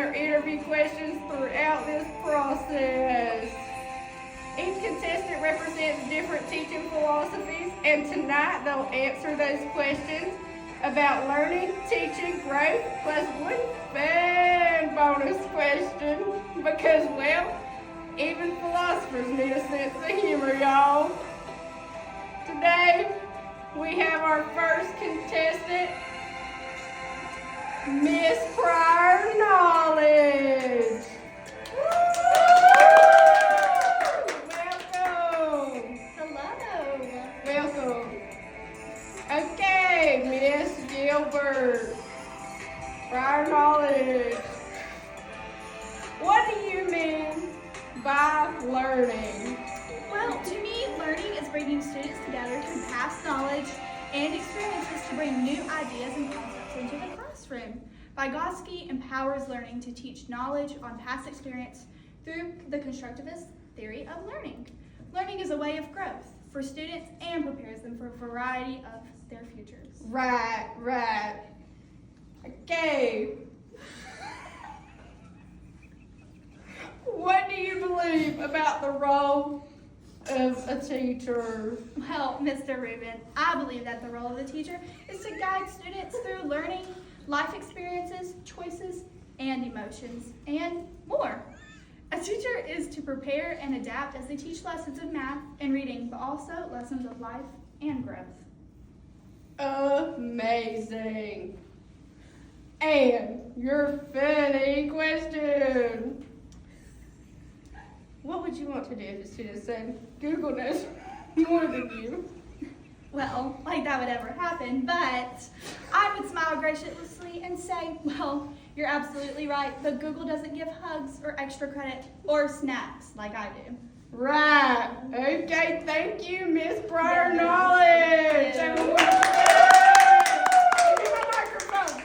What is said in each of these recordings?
answer interview questions throughout this process. Each contestant represents different teaching philosophies, and tonight they'll answer those questions about learning, teaching, growth, plus one fun bonus question, because, well, even philosophers need a sense of humor, y'all. Today, we have our first contestant, Miss Prior Knowledge. Welcome. Hello. Welcome. Okay, Miss Gilbert. Prior Knowledge. What do you mean by learning? Well, to me, learning is bringing students together through past knowledge and experiences to bring new ideas and concepts into the classroom. Vygotsky empowers learning to teach knowledge on past experience through the constructivist theory of learning. Learning is a way of growth for students and prepares them for a variety of their futures. Right. Okay. What do you believe about the role of a teacher? Well, Mr. Rubin, I believe that the role of the teacher is to guide students through learning, life experiences, choices, and emotions, and more. A teacher is to prepare and adapt as they teach lessons of math and reading, but also lessons of life and growth. Amazing. And your funny question. What would you want to do if a student said, Google knows more than you? Well, like that would ever happen, but I would smile graciously and say, well, you're absolutely right, but Google doesn't give hugs or extra credit or snacks like I do. Right. Okay, thank you, Miss Prior Knowledge. Thank you. Give me my microphone.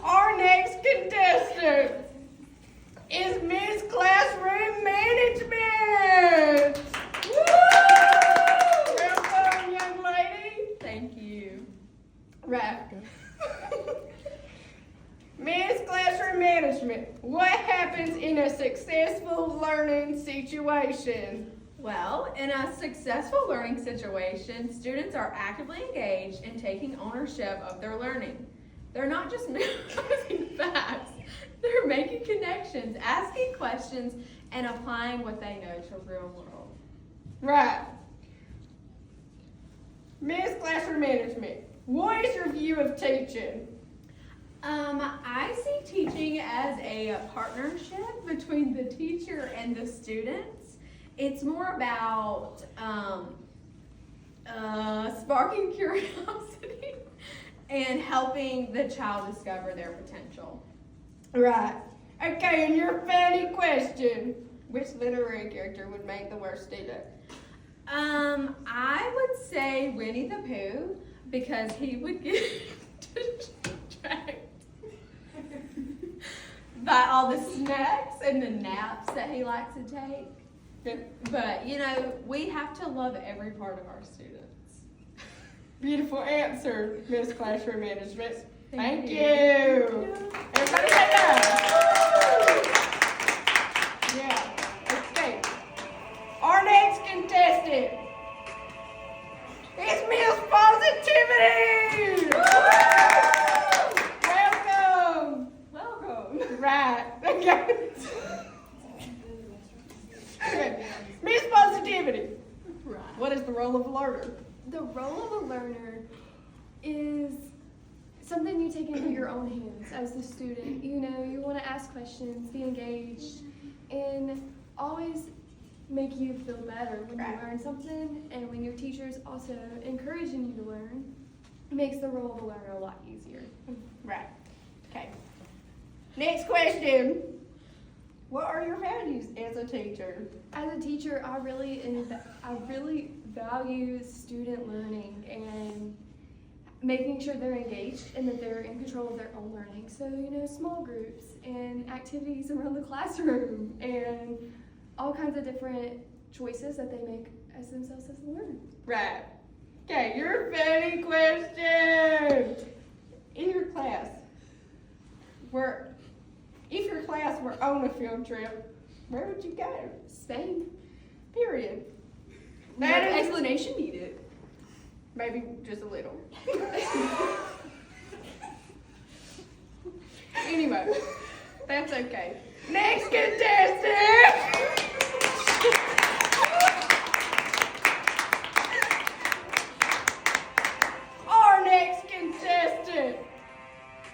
Our next contestant is Miss Classroom Management. Woo! Welcome, young lady. Thank you. Right. Miss Classroom Management, what happens in a successful learning situation? Well, in a successful learning situation, students are actively engaged in taking ownership of their learning. They're not just memorizing facts, they're making connections, asking questions, and applying what they know to real world. Right. Miss Classroom Management, what is your view of teaching? I see teaching as a partnership between the teacher and the students. It's more about sparking curiosity and helping the child discover their potential. Right. Okay, and your funny question. Which literary character would make the worst student? I would say Winnie the Pooh because he would get distracted by all the snacks and the naps that he likes to take. But, you know, we have to love every part of our students. Beautiful answer, Miss Classroom Management. Thank you. Everybody say that. Yeah. Okay. Our next contestant is Miss Positivity. Welcome. Right. Okay. Okay. Miss Positivity. Right. What is the role of a learner? The role of a learner is something you take into your own hands as the student. You know, you want to ask questions, be engaged, and always make you feel better when you learn something, and when your teacher's also encouraging you to learn, it makes the role of a learner a lot easier. Right. Okay. Next question. What are your values as a teacher? As a teacher, I really value student learning and making sure they're engaged and that they're in control of their own learning. So, you know, small groups and activities around the classroom and all kinds of different choices that they make as themselves as a learner. Right. Okay, your funny question. in your class, if your class were on a field trip, where would you go? Spain. Period. No That is explanation needed. maybe just a little. Anyway, that's okay. Next contestant! Our next contestant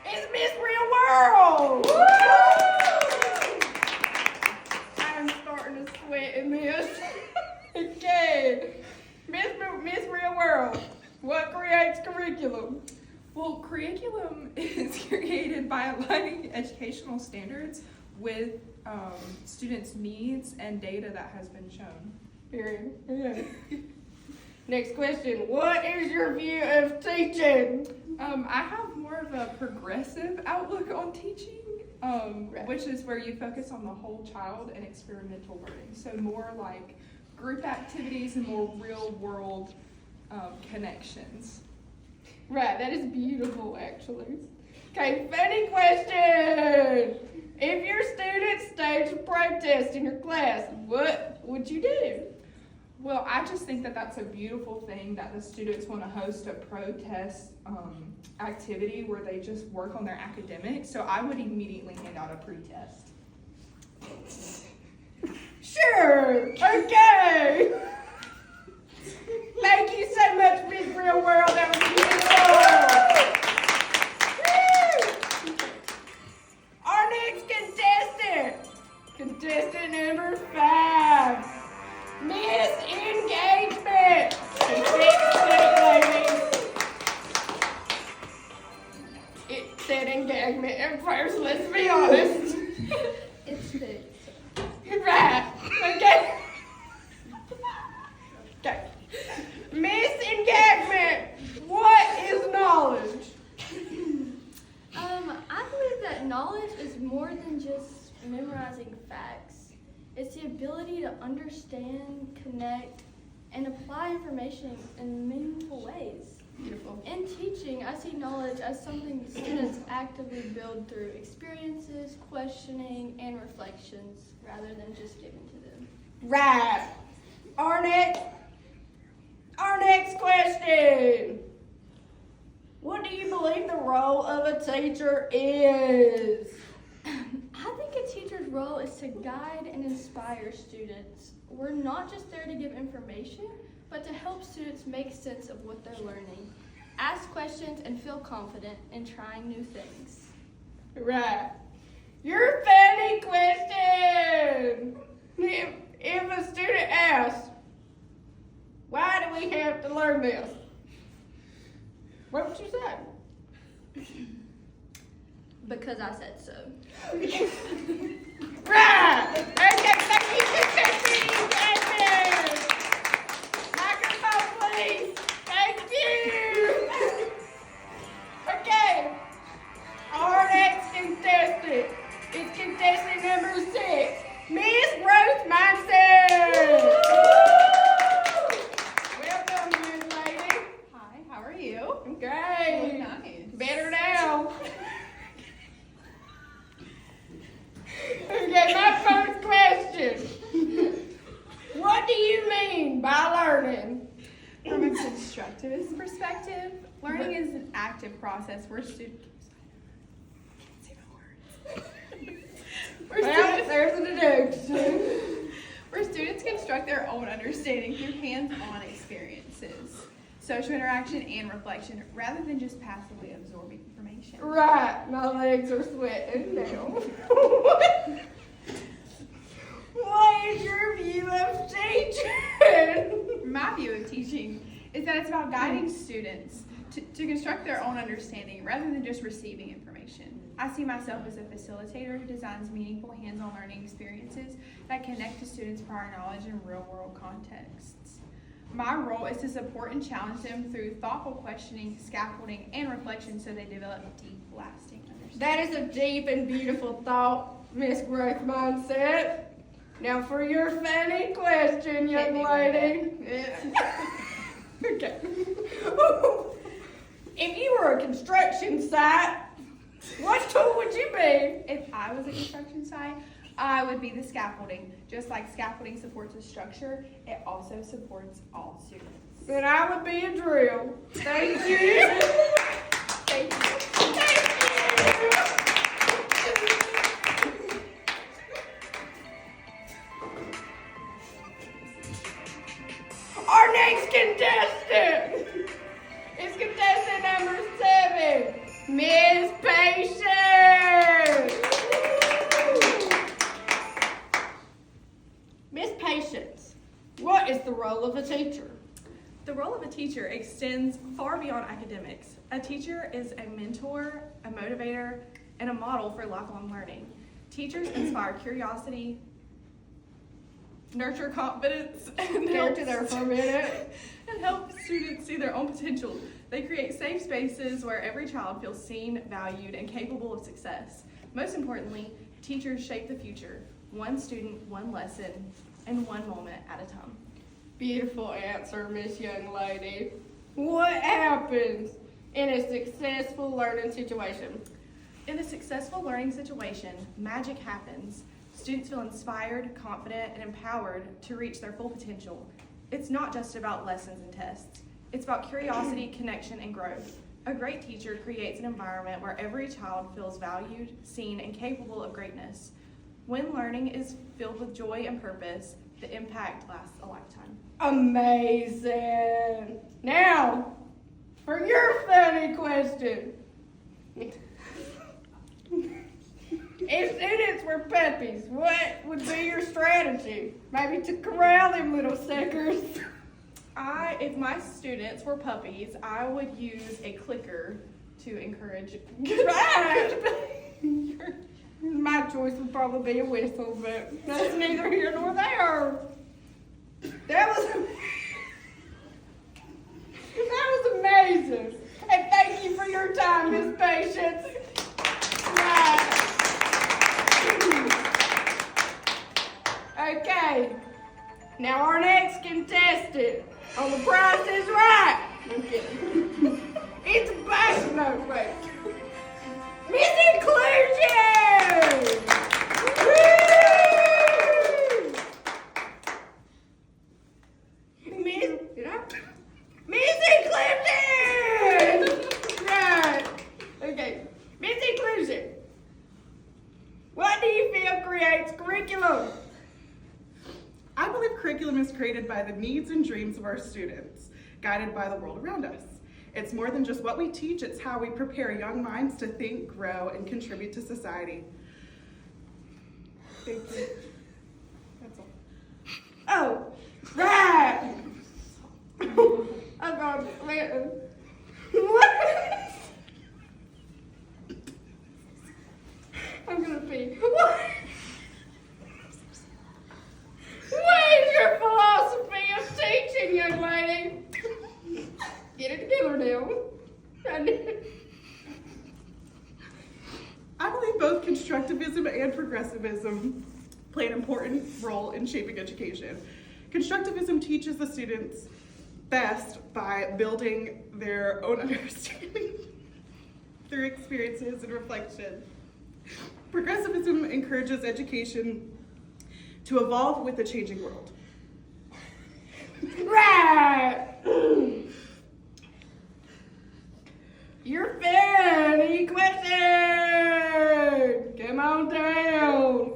is Miss Real World! I'm starting to sweat in this. Okay. Miss Real World, what creates curriculum? Well, curriculum is created by aligning educational standards with students' needs and data that has been shown. Period. Okay. Next question. What is your view of teaching? I have more of a progressive outlook on teaching, which is where you focus on the whole child and experimental learning. So more like group activities and more real-world connections. Right, that is beautiful, actually. Okay, funny question. If your students stage a protest in your class, what would you do? Well, I just think that that's a beautiful thing that the students want to host a protest activity where they just work on their academics. So I would immediately hand out a pre-test. Sure, okay. Thank you so much, Miss Real World. That was beautiful. Woo! Our next contestant number 5, Miss Engagement. It said engagement at first, let's be honest. It's fixed. Right, okay. Okay. Miss Engagement, what is knowledge? I believe that knowledge is more than just memorizing facts. It's the ability to understand, connect, and apply information in meaningful ways. Beautiful. In teaching, I see knowledge as something students actively build through experiences, questioning, and reflections, rather than just given to them. Right. Our next question. What do you believe the role of a teacher is? I think a teacher's role is to guide and inspire students. We're not just there to give information, but to help students make sense of what they're learning, ask questions, and feel confident in trying new things. Right. Your funny question. If a student asks, why do we have to learn this? What would you say? Because I said so. Right. Okay, thank you for engagement. Microphone, please. Thank you. Okay. Our next contestant is contestant number 6, Miss Growth Mindset. Welcome, Miss Lady. Hi, how are you? Okay. Nice. Better now. Okay, my first question. What do you mean by learning? From a constructivist perspective, learning is an active process where students Well, there's an introduction. where students construct their own understanding through hands-on experiences, social interaction, and reflection, rather than just passively absorbing information. Right, my legs are sweating now. What is your view of teaching? My view of teaching is that it's about guiding students to construct their own understanding rather than just receiving information. I see myself as a facilitator who designs meaningful hands-on learning experiences that connect to students' prior knowledge in real-world contexts. My role is to support and challenge them through thoughtful questioning, scaffolding, and reflection so they develop deep, lasting understanding. That is a deep and beautiful thought, Miss Growth Mindset. Now for your funny question, young lady. Okay. If you were a construction site, what tool would you be? If I was a construction site, I would be the scaffolding. Just like scaffolding supports a structure, it also supports all students. Then I would be a drill. Thank you. Thank you. Thank you. Our next contestant is contestant number 7, Miss Patience. Miss Patience, what is the role of a teacher? The role of a teacher extends far beyond academics. A teacher is a mentor, a motivator, and a model for lifelong learning. Teachers inspire curiosity, nurture confidence, and help students see their own potential. They create safe spaces where every child feels seen, valued, and capable of success. Most importantly, teachers shape the future, one student, one lesson, and one moment at a time. Beautiful answer, Miss Young Lady. What happens in a successful learning situation? In a successful learning situation, magic happens. Students feel inspired, confident, and empowered to reach their full potential. It's not just about lessons and tests. It's about curiosity, connection, and growth. A great teacher creates an environment where every child feels valued, seen, and capable of greatness. When learning is filled with joy and purpose, the impact lasts a lifetime. Amazing. Now, for your funny question. If students were puppies, what would be your strategy? Maybe to corral them little suckers. If my students were puppies, I would use a clicker to encourage good behavior. My choice would probably be a whistle, but that's neither here nor there. That was amazing. And thank you for your time, Miss Patience. Right. Okay. Now our next contestant on The Price is Right. I'm kidding. It's a back note, wait. Miss Inclusion! Miss Inclusion! Right. Okay. Miss Inclusion. What do you feel creates curriculum? I believe curriculum is created by the needs and dreams of our students, guided by the world around us. It's more than just what we teach, it's how we prepare young minds to think, grow, and contribute to society. Thank you. That's all. Oh, right. Oh God, man. What? I'm gonna pee. What? What is your philosophy of teaching, young lady? Get it together now. I believe both constructivism and progressivism play an important role in shaping education. Constructivism teaches the students best by building their own understanding through experiences and reflection. Progressivism encourages education to evolve with the changing world. Right. Your funny question. Come on down.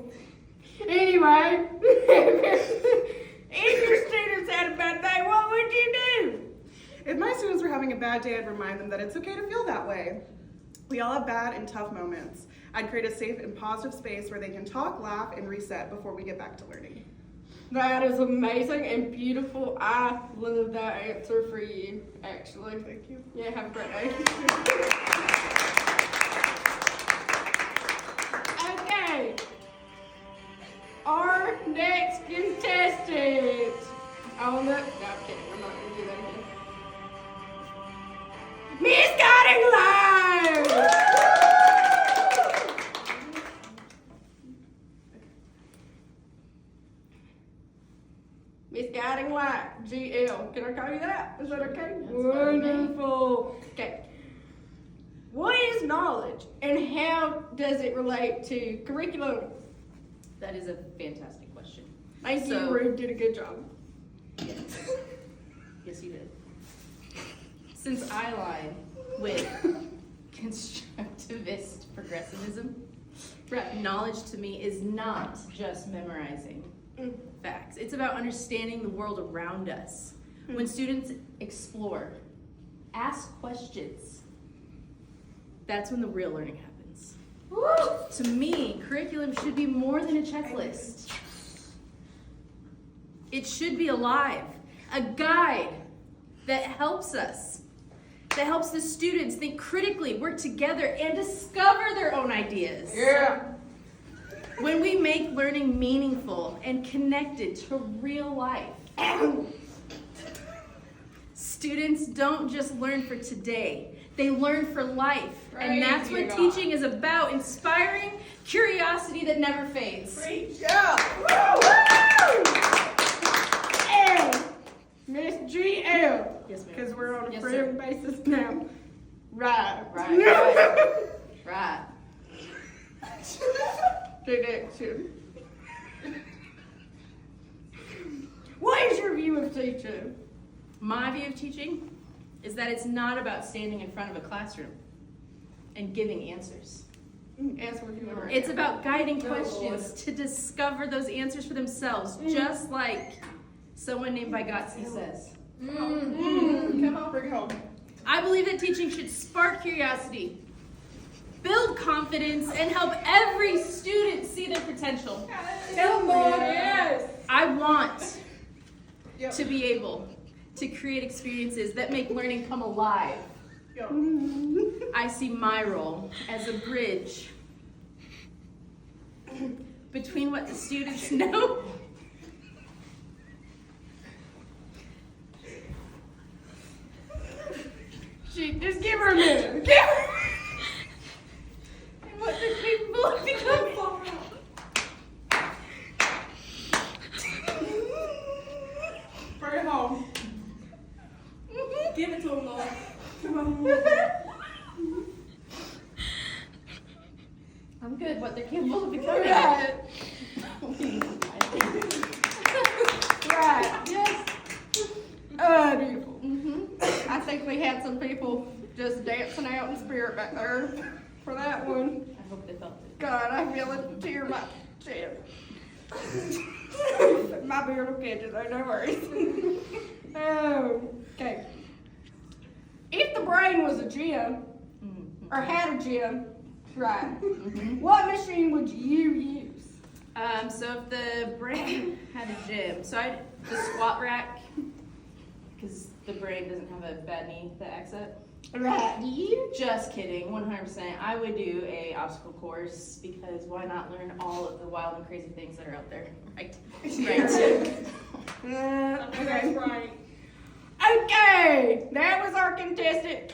Anyway, if your students had a bad day, what would you do? If my students were having a bad day, I'd remind them that it's okay to feel that way. We all have bad and tough moments. I'd create a safe and positive space where they can talk, laugh, and reset before we get back to learning. That is amazing and beautiful. I love that answer for you, actually. Thank you. Yeah, have a great day. Okay. Our next contestant on the... No, I'm kidding. I'm not going to do that again. Miss Guiding Light! Miss Guiding Light, GL. Can I call you that? Is that okay? That's fine. Wonderful. Okay. is knowledge, and how does it relate to curriculum? That is a fantastic question. Thank you, Reid did a good job. Yes, you did. Since I line with constructivist progressivism, knowledge to me is not just memorizing facts. It's about understanding the world around us. When students explore, ask questions, that's when the real learning happens. To me, curriculum should be more than a checklist. It should be alive, a guide that helps us, that helps the students think critically, work together, and discover their own ideas. Yeah. When we make learning meaningful and connected to real life, students don't just learn for today, they learn for life. And that's what teaching is about, inspiring curiosity that never fades. Great job. Miss GL. Yes, ma'am. Because we're on a Yes, friend basis now. Right. Right. Good action. What is your view of teaching? My view of teaching is that it's not about standing in front of a classroom and giving answers. Answer what you want. It's about guiding questions to discover those answers for themselves, just like someone named Vygotsky says. Come on, bring it home. I believe that teaching should spark curiosity, build confidence, and help every student see their potential. Come on. Yes. I want to be able to create experiences that make learning come alive. I see my role as a bridge between what the students know Just give her a minute. Give her. and what they're capable of becoming. Bring it home. Give it to them, Lord. Come on. I'm good. What they're capable of becoming. Right. Right. Yes. Beautiful. I think we had some people just dancing out in spirit back there for that one. I hope they felt it. God, I feel a tear in my chest. My beard will catch it, though, no worries. Okay. If the brain was a gym, or had a gym, right, what machine would you use? So if the brain had a gym, the squat rack, because the brain doesn't have a bad knee that acts up. Right. Just kidding, 100%. I would do a obstacle course because why not learn all of the wild and crazy things that are out there? Right. Okay. Okay, that was our contestant.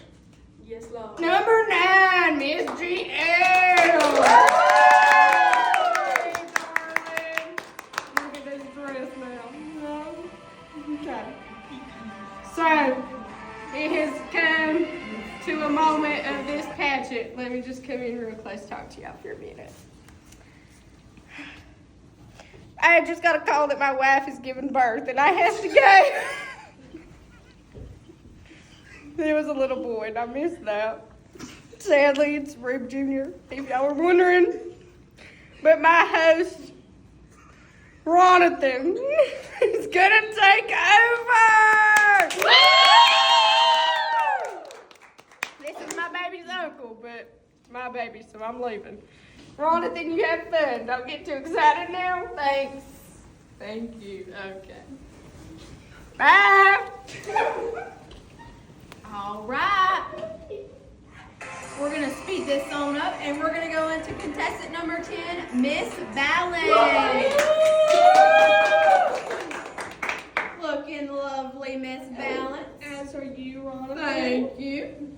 Yes, Lord. Number 9, Miss GL. Look at this dress now. Okay. So, it has come to a moment of this pageant. Let me just come in real close, talk to y'all for a minute. I just got a call that my wife is giving birth and I have to go. There was a little boy and I missed that. Sadly, it's Reid Jr., if y'all were wondering. But my host, Ronathan, is gonna take over! This is my baby's uncle, but it's my baby, so I'm leaving. Ronathan, you have fun. Don't get too excited now. Thanks. Thank you. Okay. Bye! All right. We're going to speed this on up, and we're going to go into contestant number 10, Miss Balance. Looking lovely, Miss Balance. As are you, Ronathan. Thank you.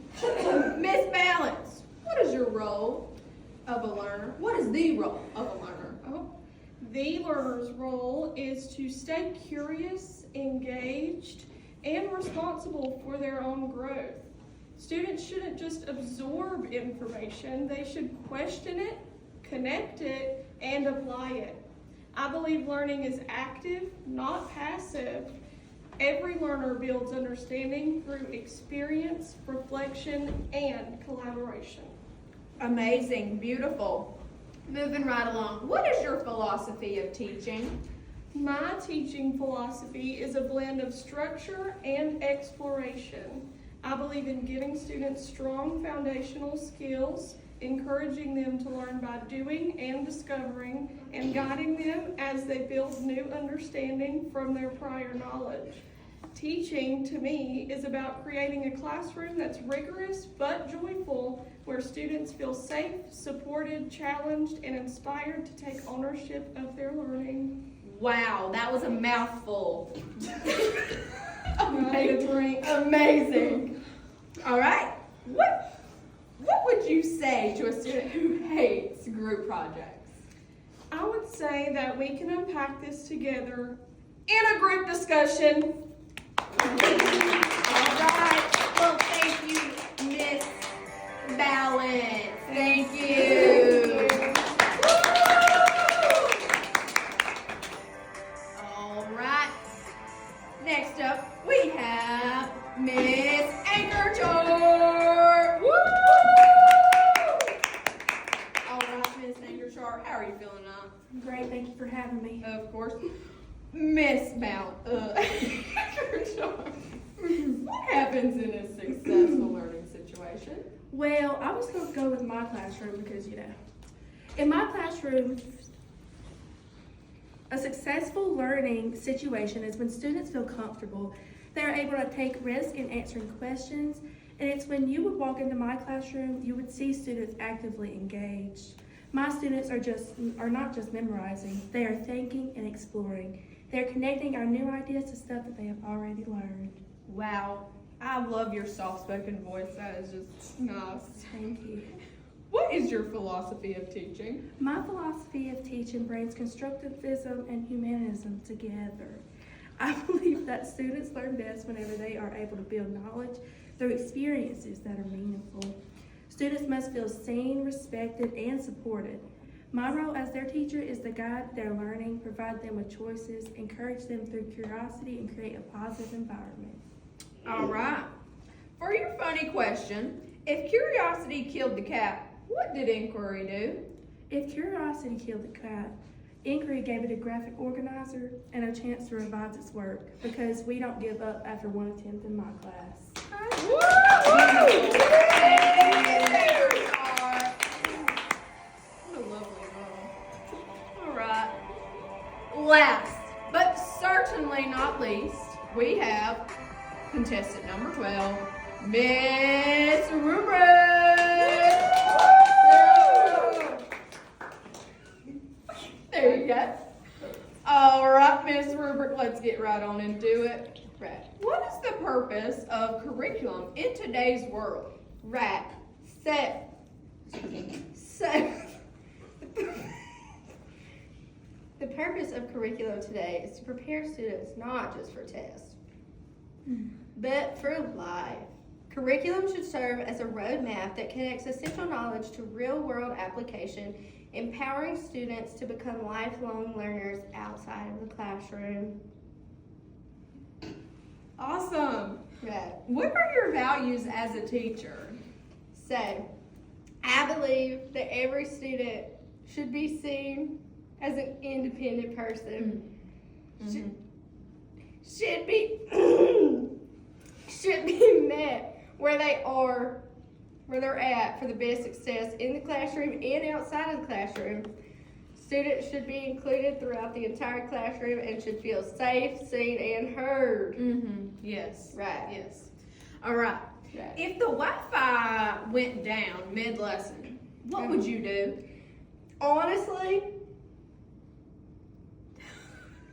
Miss Balance, what is your role of a learner? What is the role of a learner? The learner's role is to stay curious, engaged, and responsible for their own growth. Students shouldn't just absorb information, they should question it, connect it, and apply it. I believe learning is active, not passive. Every learner builds understanding through experience, reflection, and collaboration. Amazing, beautiful. Moving right along, what is your philosophy of teaching? My teaching philosophy is a blend of structure and exploration. I believe in giving students strong foundational skills, encouraging them to learn by doing and discovering, and guiding them as they build new understanding from their prior knowledge. Teaching, to me, is about creating a classroom that's rigorous but joyful, where students feel safe, supported, challenged, and inspired to take ownership of their learning. Wow, that was a mouthful. Amazing. Amazing. All right, what would you say to a student who hates group projects? I would say that we can unpack this together in a group discussion. All right. Well, thank you, Miss Balance. Thank you. All right. Next up, we have Miss Anchorchart. Woo! All right, Miss Anchorchart, how are you feeling now? Great, thank you for having me. Of course. Miss Anchorchart. What happens in a successful learning situation? Well, I was going to go with my classroom because, in my classroom, a successful learning situation is when students feel comfortable. They're able to take risks in answering questions, and it's when you would walk into my classroom, you would see students actively engaged. My students are not just memorizing, they are thinking and exploring. They're connecting our new ideas to stuff that they have already learned. Wow, I love your soft-spoken voice. That is just nice. Thank you. What is your philosophy of teaching? My philosophy of teaching brings constructivism and humanism together. I believe that students learn best whenever they are able to build knowledge through experiences that are meaningful. Students must feel seen, respected, and supported. My role as their teacher is to guide their learning, provide them with choices, encourage them through curiosity, and create a positive environment. All right. For your funny question, if curiosity killed the cat, what did inquiry do? If curiosity killed the cat, inquiry gave it a graphic organizer and a chance to revise its work, because we don't give up after one attempt in my class. Woo! What a lovely girl. All right. Last, but certainly not least, we have contestant number 12, Miss Rubric. There you go. All right, Miss Rubric, let's get right on and do it. Right. What is the purpose of curriculum in today's world? Right. So The purpose of curriculum today is to prepare students not just for tests, but for life. Curriculum should serve as a roadmap that connects essential knowledge to real-world application, empowering students to become lifelong learners outside of the classroom. Awesome. Right. What are your values as a teacher? So, I believe that every student should be seen as an independent person. Should be should be met where they are, where they're at, for the best success in the classroom and outside of the classroom. Students should be included throughout the entire classroom and should feel safe, seen, and heard. Yes. Right. Yes. All right. Right. If the Wi-Fi went down mid-lesson, what would you do? Honestly,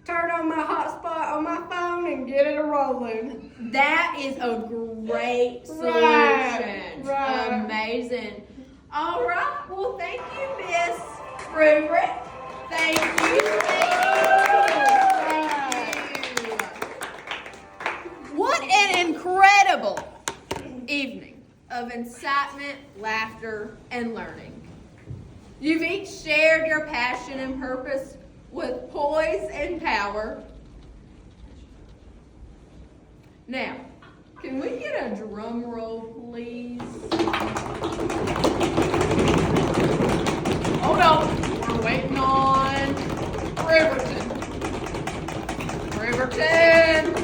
turn on my hotspot on my phone and get it a-rolling. That is a great solution. Right. Amazing. All right. Well, thank you, Miss Rubric. Thank you. Thank you. What an incredible evening. laughter, and learning. You've each shared your passion and purpose with poise and power. Now, can we get a drum roll, please? Hold on, we're waiting on Riverton.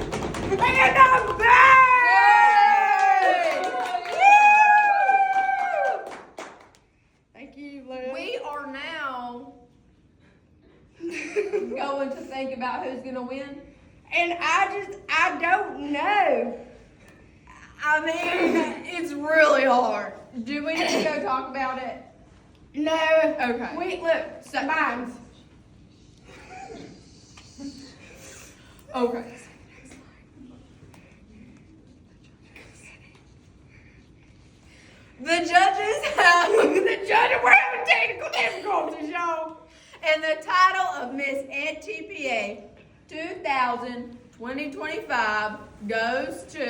And I'm back! Woo! Thank you, Liz. We are now going to think about who's going to win. And I don't know. I mean, it's really hard. Do we need to go talk about it? No. Okay. Wait, look, mine's. Okay. The judges have We're having technical difficulties, y'all. and the title of Miss edTPA 2025 goes to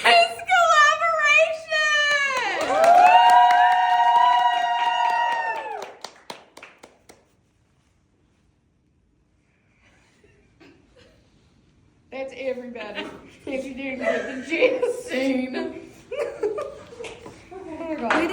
Miss Collaboration. That's everybody. If you didn't get the gist. Scene. We